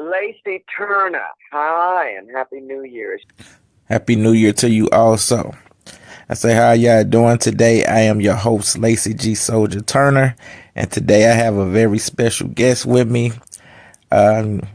Lacey Turner. Hi, and Happy New Year. Happy New Year to you also. I say, how y'all doing today? I am your host, Lacey G. Soldier Turner, and today I have a very special guest with me.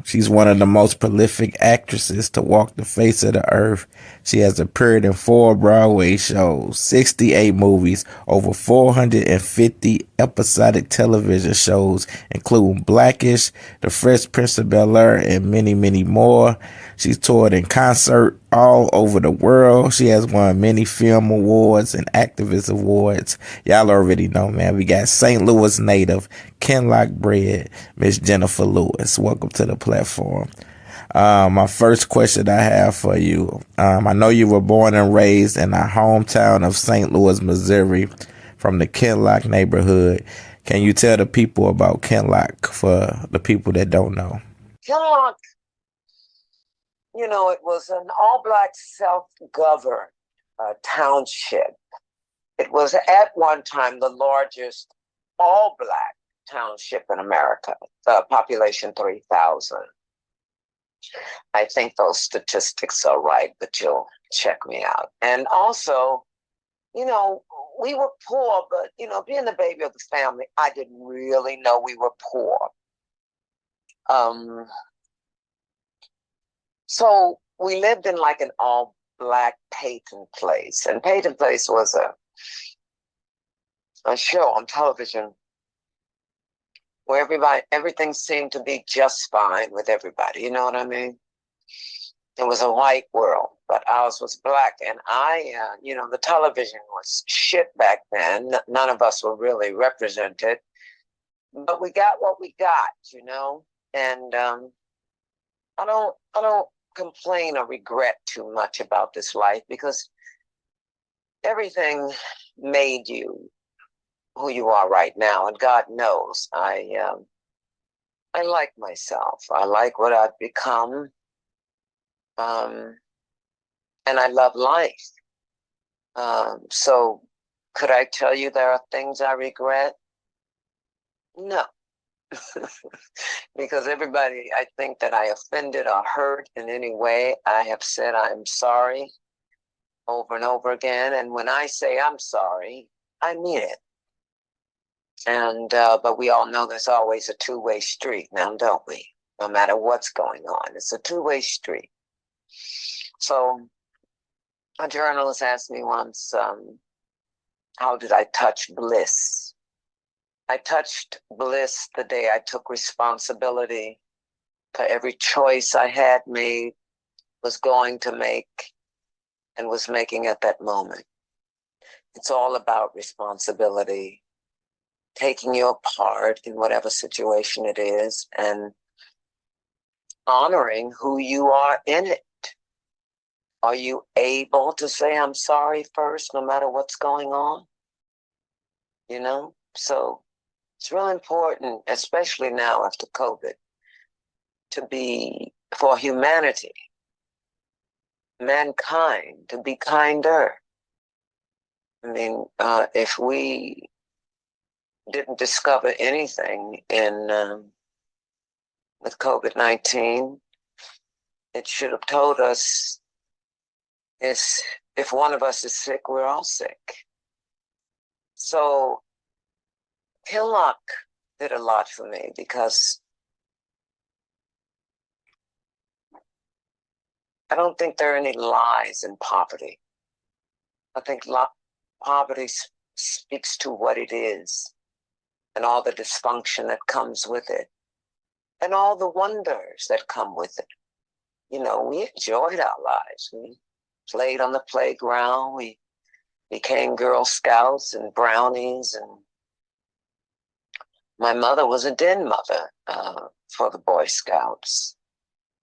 She's one of the most prolific actresses to walk the face of the earth. She has appeared in 4 Broadway shows, 68 movies, over 450 episodic television shows, including Blackish, The Fresh Prince of Bel-Air, and many, many more. She's toured in concert all over the world. She has won many film awards and activist awards. Y'all already know, man. We got St. Louis native, Kenlock bred, Miss Jenifer Lewis. Welcome to the platform. My first question I have for you. I know you were born and raised in our hometown of St. Louis, Missouri, from the Kenlock neighborhood. Can you tell the people about Kenlock for the people that don't know? Kenlock, it was an all-black self-governed township. It was at one time the largest all-black township in America, population 3,000. I think those statistics are right, but you'll check me out. And also, we were poor, but, being the baby of the family, I didn't really know we were poor. So we lived in like an all-black Peyton Place. And Peyton Place was a show on television where everything seemed to be just fine with everybody. You know what I mean? It was a white world, but ours was black. And the television was shit back then. None of us were really represented, but we got what we got. And I don't complain or regret too much about this life because everything made you who you are right now, and God knows I like myself. I like what I've become, and I love life. So, could I tell you there are things I regret? No, because everybody I think that I offended or hurt in any way, I have said I'm sorry over and over again. And when I say I'm sorry, I mean it. And but we all know there's always a two-way street now, don't we? No matter what's going on, it's a two-way street. So a journalist asked me once, how did I touch bliss? I touched bliss the day I took responsibility for every choice I had made, was going to make, and was making at that moment. It's all about responsibility, taking your part in whatever situation it is and honoring who you are in it. Are you able to say I'm sorry first, no matter what's going on? So it's really important, especially now after COVID, for humanity, mankind, to be kinder. I mean, if we didn't discover anything with COVID-19, it should have told us if one of us is sick, we're all sick. So Kinlock did a lot for me because I don't think there are any lies in poverty. I think poverty speaks to what it is and all the dysfunction that comes with it and all the wonders that come with it. We enjoyed our lives. We played on the playground. We became Girl Scouts and Brownies. And my mother was a den mother for the Boy Scouts.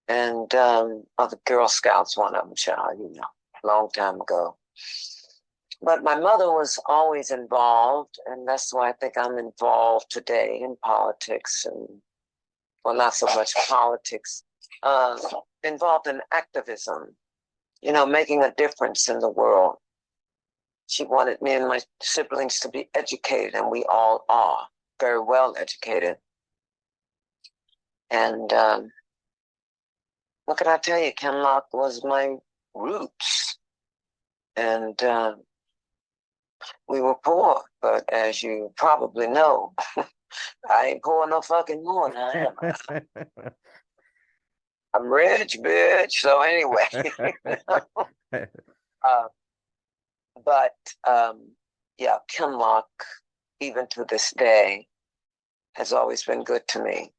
And the Girl Scouts, one of them, child, a long time ago. But my mother was always involved, and that's why I think I'm involved today in politics well, not so much politics, involved in activism, making a difference in the world. She wanted me and my siblings to be educated, and we all are very well educated. And what can I tell you? Kenlock was my roots. And we were poor, but as you probably know, I ain't poor no fucking more now, am I? I'm rich, bitch. So anyway, uh, but yeah, Kenlock, even to this day, has always been good to me.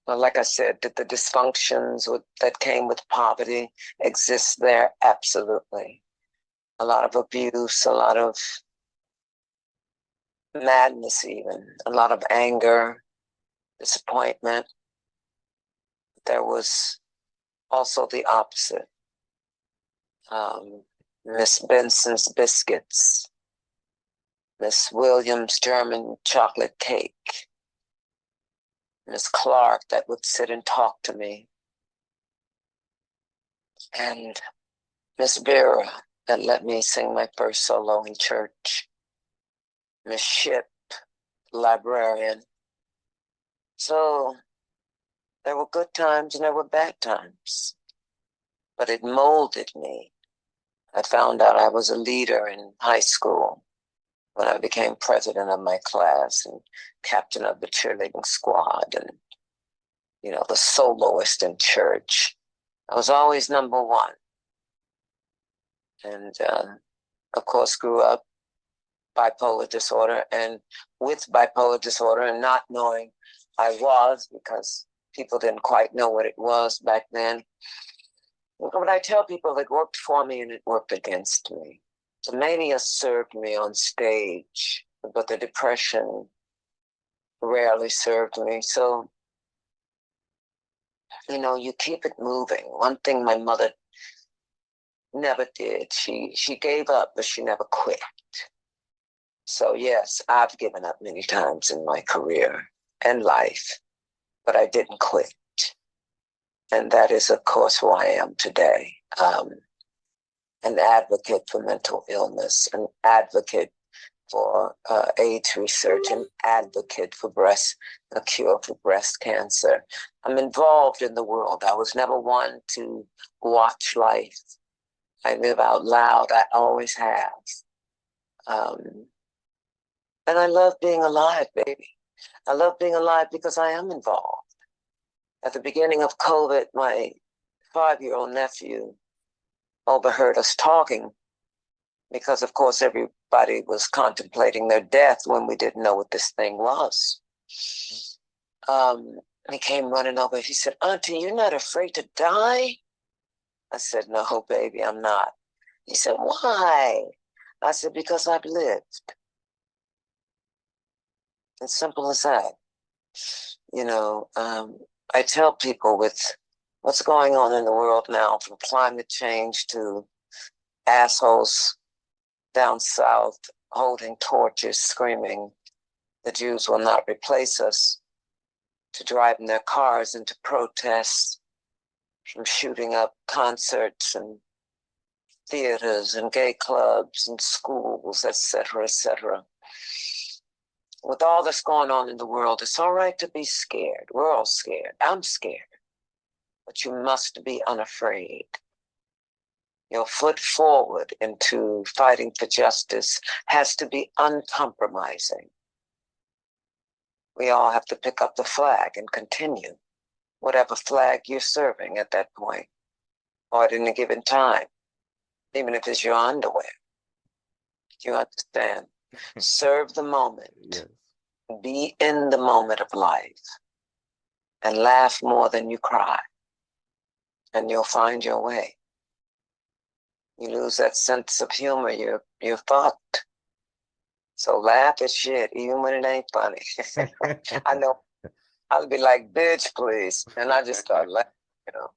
Well, like I said, did the dysfunctions that came with poverty exist there? Absolutely. A lot of abuse, a lot of madness, even a lot of anger, disappointment. There was also the opposite. Miss Benson's biscuits, Miss Williams' German chocolate cake, Miss Clark that would sit and talk to me, and Miss Vera that let me sing my first solo in church, Miss Ship, librarian. So there were good times and there were bad times, but it molded me. I found out I was a leader in high school when I became president of my class and captain of the cheerleading squad and, you know, the soloist in church. I was always number one. And, of course, grew up bipolar disorder, and with bipolar disorder and not knowing I was, because people didn't quite know what it was back then. When I tell people it worked for me and it worked against me. The mania served me on stage, but the depression rarely served me. So, you know, you keep it moving. One thing my mother never did, she gave up, but she never quit. So yes, I've given up many times in my career and life, but I didn't quit. And that is, of course, who I am today. An advocate for mental illness, an advocate for AIDS research, an advocate for a cure for breast cancer. I'm involved in the world. I was never one to watch life. I live out loud. I always have. And I love being alive, baby. I love being alive because I am involved. At the beginning of COVID, my 5-year-old nephew overheard us talking because, of course, everybody was contemplating their death when we didn't know what this thing was. He came running over. He said, "Auntie, you're not afraid to die?" I said, "No, baby, I'm not." He said, "Why?" I said, "Because I've lived." As simple as that. You know, I tell people with what's going on in the world now, from climate change to assholes down south holding torches, screaming, "The Jews will not replace us," to driving their cars into protests, from shooting up concerts and theaters and gay clubs and schools, etc., etc. With all that's going on in the world, it's all right to be scared. We're all scared. I'm scared. But you must be unafraid. Your foot forward into fighting for justice has to be uncompromising. We all have to pick up the flag and continue whatever flag you're serving at that point, or at any given time, even if it's your underwear. You understand? Serve the moment. Yes. Be in the moment of life and laugh more than you cry, and you'll find your way. You lose that sense of humor, you're fucked. So laugh at shit, even when it ain't funny. I know I'll be like, "Bitch, please," and I just start laughing, you know.